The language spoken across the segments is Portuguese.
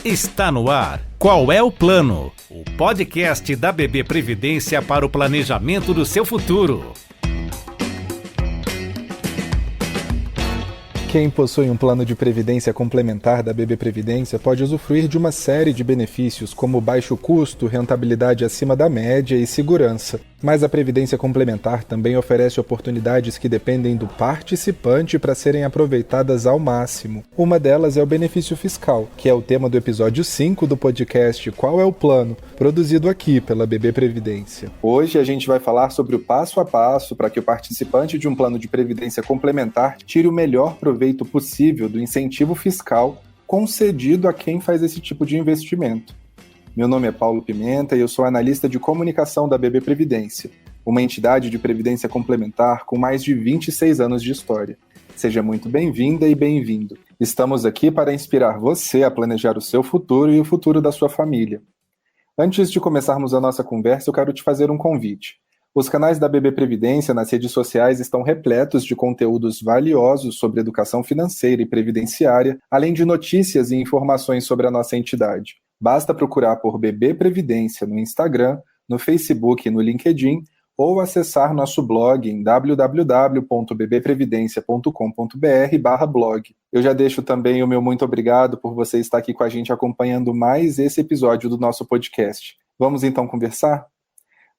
Está no ar. Qual é o plano? O podcast da BB Previdência para o planejamento do seu futuro. Quem possui um plano de previdência complementar da BB Previdência pode usufruir de uma série de benefícios, como baixo custo, rentabilidade acima da média e segurança. Mas a Previdência Complementar também oferece oportunidades que dependem do participante para serem aproveitadas ao máximo. Uma delas é o benefício fiscal, que é o tema do episódio 5 do podcast Qual é o Plano?, produzido aqui pela BB Previdência. Hoje a gente vai falar sobre o passo a passo para que o participante de um plano de previdência complementar tire o melhor proveito possível do incentivo fiscal concedido a quem faz esse tipo de investimento. Meu nome é Paulo Pimenta e eu sou analista de comunicação da BB Previdência, uma entidade de previdência complementar com mais de 26 anos de história. Seja muito bem-vinda e bem-vindo. Estamos aqui para inspirar você a planejar o seu futuro e o futuro da sua família. Antes de começarmos a nossa conversa, eu quero te fazer um convite. Os canais da BB Previdência nas redes sociais estão repletos de conteúdos valiosos sobre educação financeira e previdenciária, além de notícias e informações sobre a nossa entidade. Basta procurar por BB Previdência no Instagram, no Facebook e no LinkedIn, ou acessar nosso blog em www.bbprevidencia.com.br/blog. Eu já deixo também o meu muito obrigado por você estar aqui com a gente acompanhando mais esse episódio do nosso podcast. Vamos então conversar?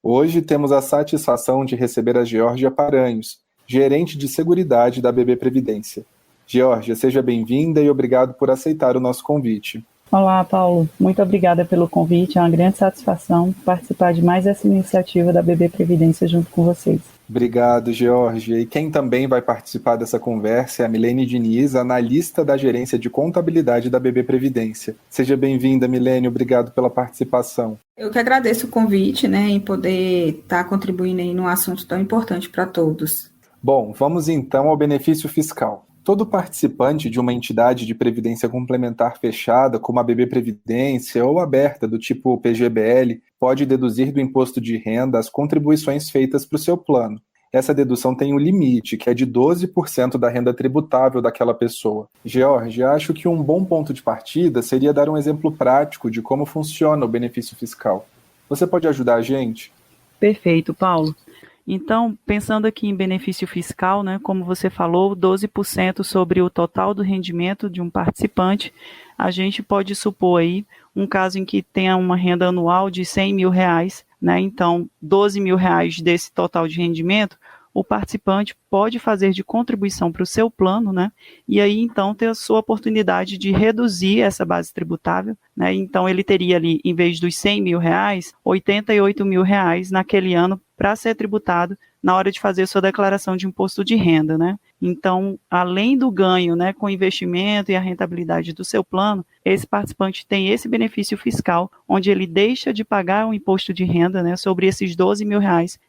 Hoje temos a satisfação de receber a Geórgia Paranhos, gerente de seguridade da BB Previdência. Geórgia, seja bem-vinda e obrigado por aceitar o nosso convite. Olá, Paulo. Muito obrigada pelo convite. É uma grande satisfação participar de mais essa iniciativa da BB Previdência junto com vocês. Obrigado, Geórgia. E quem também vai participar dessa conversa é a Milene Diniz, analista da gerência de contabilidade da BB Previdência. Seja bem-vinda, Milene. Obrigado pela participação. Eu que agradeço o convite, em poder estar contribuindo aí num assunto tão importante para todos. Bom, vamos então ao benefício fiscal. Todo participante de uma entidade de previdência complementar fechada, como a BB Previdência ou aberta do tipo PGBL, pode deduzir do imposto de renda as contribuições feitas para o seu plano. Essa dedução tem um limite, que é de 12% da renda tributável daquela pessoa. Geórgia, acho que um bom ponto de partida seria dar um exemplo prático de como funciona o benefício fiscal. Você pode ajudar a gente? Perfeito, Paulo. Então, pensando aqui em benefício fiscal, como você falou, 12% sobre o total do rendimento de um participante, a gente pode supor aí um caso em que tenha uma renda anual de R$100 mil, então R$12 mil desse total de rendimento, o participante pode fazer de contribuição para o seu plano, e aí então ter a sua oportunidade de reduzir essa base tributável, então ele teria ali, em vez dos R$100 mil, R$88 mil naquele ano para ser tributado na hora de fazer sua declaração de imposto de renda, Então, além do ganho, com o investimento e a rentabilidade do seu plano, esse participante tem esse benefício fiscal, onde ele deixa de pagar o imposto de renda, sobre esses R$12 mil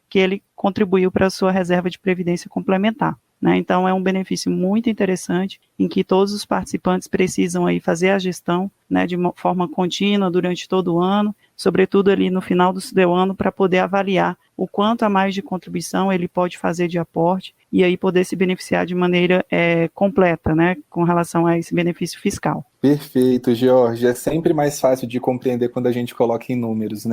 que ele contribuiu para a sua reserva de previdência complementar. Então, é um benefício muito interessante, em que todos os participantes precisam aí fazer a gestão, de uma forma contínua durante todo o ano, sobretudo ali no final do seu ano, para poder avaliar o quanto a mais de contribuição ele pode fazer de aporte e aí poder se beneficiar de maneira completa, com relação a esse benefício fiscal. Perfeito, Geórgia. É sempre mais fácil de compreender quando a gente coloca em números,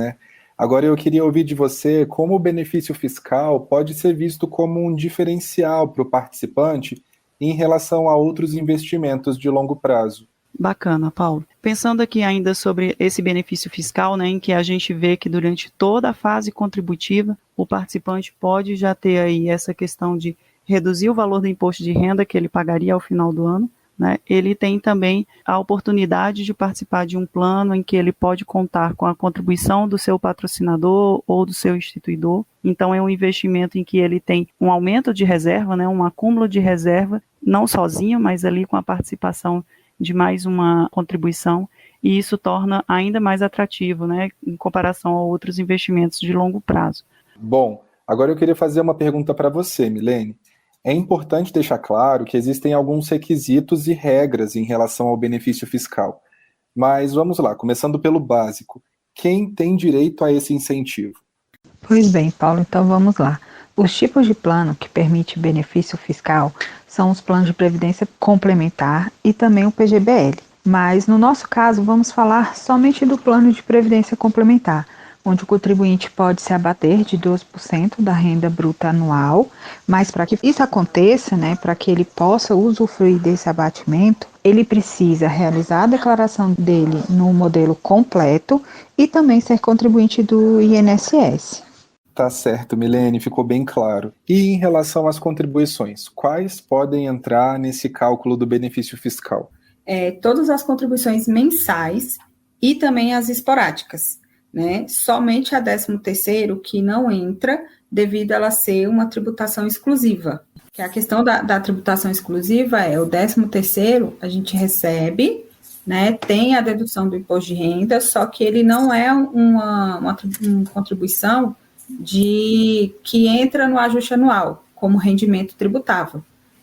Agora eu queria ouvir de você como o benefício fiscal pode ser visto como um diferencial para o participante em relação a outros investimentos de longo prazo. Bacana, Paulo. Pensando aqui ainda sobre esse benefício fiscal, em que a gente vê que durante toda a fase contributiva, o participante pode já ter aí essa questão de reduzir o valor do imposto de renda que ele pagaria ao final do ano, ele tem também a oportunidade de participar de um plano em que ele pode contar com a contribuição do seu patrocinador ou do seu instituidor. Então, é um investimento em que ele tem um aumento de reserva, um acúmulo de reserva, não sozinho, mas ali com a participação de mais uma contribuição, e isso torna ainda mais atrativo, em comparação a outros investimentos de longo prazo. Bom, agora eu queria fazer uma pergunta para você, Milene. É importante deixar claro que existem alguns requisitos e regras em relação ao benefício fiscal. Mas vamos lá, começando pelo básico. Quem tem direito a esse incentivo? Pois bem, Paulo, então vamos lá. Os tipos de plano que permite benefício fiscal são os planos de previdência complementar e também o PGBL. Mas no nosso caso, vamos falar somente do plano de previdência complementar, onde o contribuinte pode se abater de 12% da renda bruta anual, mas para que isso aconteça, para que ele possa usufruir desse abatimento, ele precisa realizar a declaração dele no modelo completo e também ser contribuinte do INSS. Tá certo, Milene, ficou bem claro. E em relação às contribuições, quais podem entrar nesse cálculo do benefício fiscal? Todas as contribuições mensais e também as esporádicas, né? Somente a 13º que não entra devido a ela ser uma tributação exclusiva. Que a questão da tributação exclusiva é o 13º a gente recebe, né? Tem a dedução do imposto de renda, só que ele não é uma contribuição que entra no ajuste anual como rendimento tributável.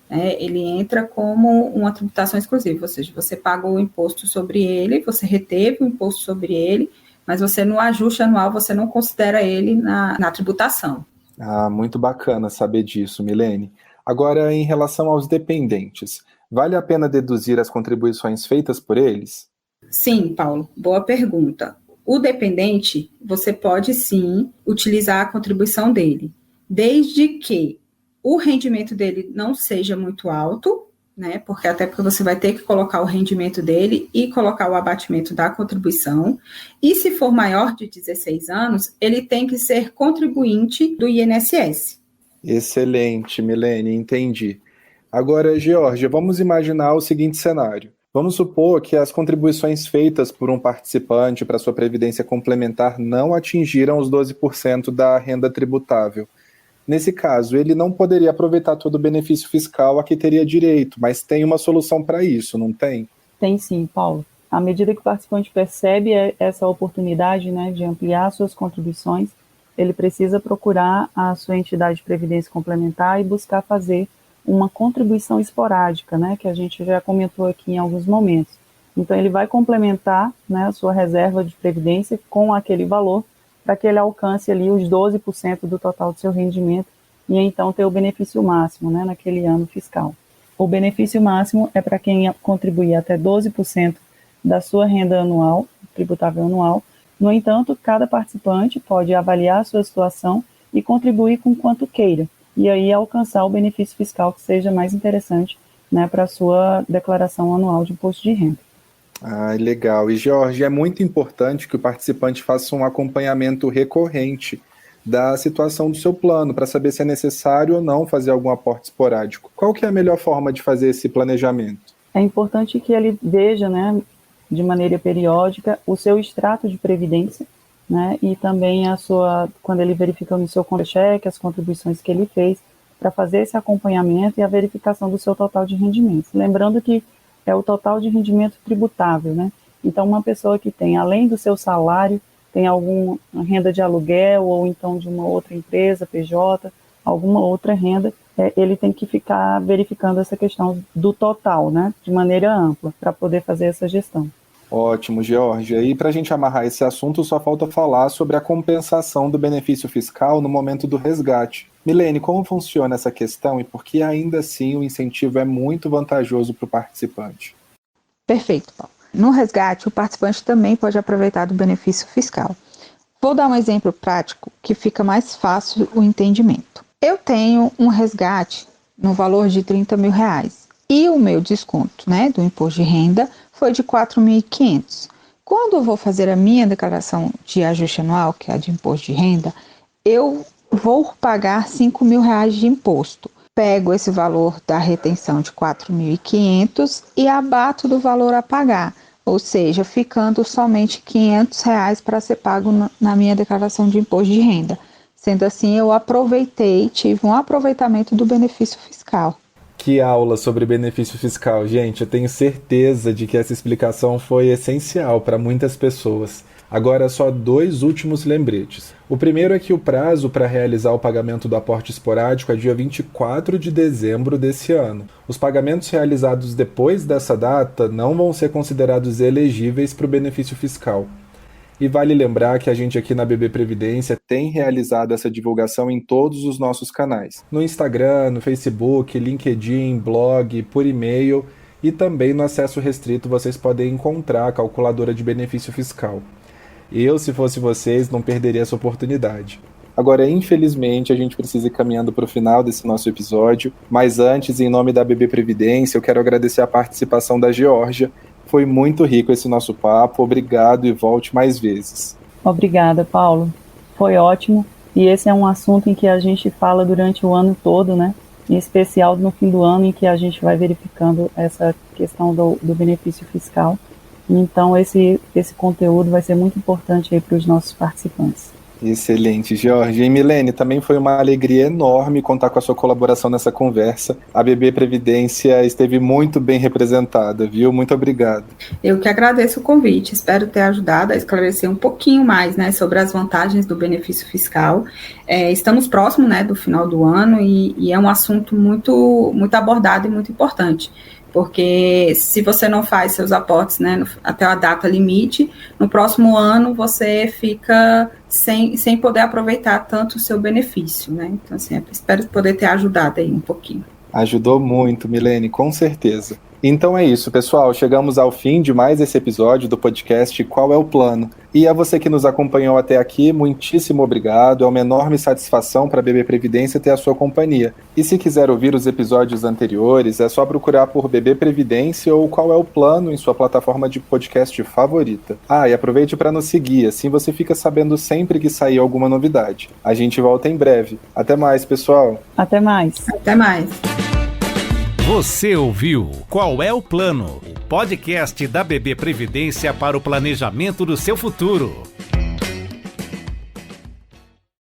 Ele entra como uma tributação exclusiva, ou seja, você pagou o imposto sobre ele, você reteve o imposto sobre ele, mas você no ajuste anual, você não considera ele na tributação. Muito bacana saber disso, Milene. Agora, em relação aos dependentes, vale a pena deduzir as contribuições feitas por eles? Sim, Paulo, boa pergunta. O dependente, você pode sim utilizar a contribuição dele, desde que o rendimento dele não seja muito alto, né? Porque você vai ter que colocar o rendimento dele e colocar o abatimento da contribuição. E se for maior de 16 anos, ele tem que ser contribuinte do INSS. Excelente, Milene, entendi. Agora, Georgia, vamos imaginar o seguinte cenário. Vamos supor que as contribuições feitas por um participante para sua previdência complementar não atingiram os 12% da renda tributável. Nesse caso, ele não poderia aproveitar todo o benefício fiscal a que teria direito, mas tem uma solução para isso, não tem? Tem sim, Paulo. À medida que o participante percebe essa oportunidade, de ampliar suas contribuições, ele precisa procurar a sua entidade de previdência complementar e buscar fazer uma contribuição esporádica, que a gente já comentou aqui em alguns momentos. Então, ele vai complementar a sua reserva de previdência com aquele valor para que ele alcance ali os 12% do total do seu rendimento e então ter o benefício máximo, naquele ano fiscal. O benefício máximo é para quem contribuir até 12% da sua renda anual, tributável anual. No entanto, cada participante pode avaliar a sua situação e contribuir com quanto queira, e aí alcançar o benefício fiscal que seja mais interessante para a sua declaração anual de imposto de renda. Legal. E, Jorge, é muito importante que o participante faça um acompanhamento recorrente da situação do seu plano, para saber se é necessário ou não fazer algum aporte esporádico. Qual que é a melhor forma de fazer esse planejamento? É importante que ele veja, de maneira periódica, o seu extrato de previdência, e também quando ele verifica no seu contra-cheque as contribuições que ele fez, para fazer esse acompanhamento e a verificação do seu total de rendimentos. Lembrando que é o total de rendimento tributável, Então, uma pessoa que tem, além do seu salário, tem alguma renda de aluguel ou então de uma outra empresa, PJ, alguma outra renda, ele tem que ficar verificando essa questão do total, de maneira ampla, para poder fazer essa gestão. Ótimo, Georgia. E para a gente amarrar esse assunto, só falta falar sobre a compensação do benefício fiscal no momento do resgate. Milene, como funciona essa questão e por que ainda assim o incentivo é muito vantajoso para o participante? Perfeito, Paulo. No resgate, o participante também pode aproveitar do benefício fiscal. Vou dar um exemplo prático que fica mais fácil o entendimento. Eu tenho um resgate no valor de R$30 mil e o meu desconto do imposto de renda foi de R$4.500. Quando eu vou fazer a minha declaração de ajuste anual, que é a de imposto de renda, eu vou pagar R$5 mil de imposto. Pego esse valor da retenção de R$4.500 e abato do valor a pagar, ou seja, ficando somente R$500 para ser pago na minha declaração de imposto de renda. Sendo assim, eu tive um aproveitamento do benefício fiscal. Que aula sobre benefício fiscal, gente. Eu tenho certeza de que essa explicação foi essencial para muitas pessoas. Agora, só 2 últimos lembretes. O primeiro é que o prazo para realizar o pagamento do aporte esporádico é dia 24 de dezembro desse ano. Os pagamentos realizados depois dessa data não vão ser considerados elegíveis para o benefício fiscal. E vale lembrar que a gente aqui na BB Previdência tem realizado essa divulgação em todos os nossos canais. No Instagram, no Facebook, LinkedIn, blog, por e-mail e também no acesso restrito vocês podem encontrar a calculadora de benefício fiscal. Eu, se fosse vocês, não perderia essa oportunidade. Agora, infelizmente, a gente precisa ir caminhando para o final desse nosso episódio, mas antes, em nome da BB Previdência, eu quero agradecer a participação da Geórgia. Foi muito rico esse nosso papo, obrigado e volte mais vezes. Obrigada, Paulo. Foi ótimo, e esse é um assunto em que a gente fala durante o ano todo, né? Em especial no fim do ano, em que a gente vai verificando essa questão do benefício fiscal. Então, esse conteúdo vai ser muito importante aí para os nossos participantes. Excelente, Geórgia. E Milene, também foi uma alegria enorme contar com a sua colaboração nessa conversa. A BB Previdência esteve muito bem representada, viu? Muito obrigado. Eu que agradeço o convite. Espero ter ajudado a esclarecer um pouquinho mais, né, sobre as vantagens do benefício fiscal. Estamos próximos, né, do final do ano e é um assunto muito, muito abordado e muito importante. Porque se você não faz seus aportes, né, até a data limite, no próximo ano você fica sem poder aproveitar tanto o seu benefício, né? Então, assim, espero poder ter ajudado aí um pouquinho. Ajudou muito, Milene, com certeza. Então é isso, pessoal. Chegamos ao fim de mais esse episódio do podcast Qual é o Plano? E a você que nos acompanhou até aqui, muitíssimo obrigado. É uma enorme satisfação para a BB Previdência ter a sua companhia. E se quiser ouvir os episódios anteriores, é só procurar por BB Previdência ou Qual é o Plano em sua plataforma de podcast favorita. E aproveite para nos seguir, assim você fica sabendo sempre que sair alguma novidade. A gente volta em breve. Até mais, pessoal. Até mais. Até mais. Você ouviu Qual é o Plano? O podcast da BB Previdência para o planejamento do seu futuro.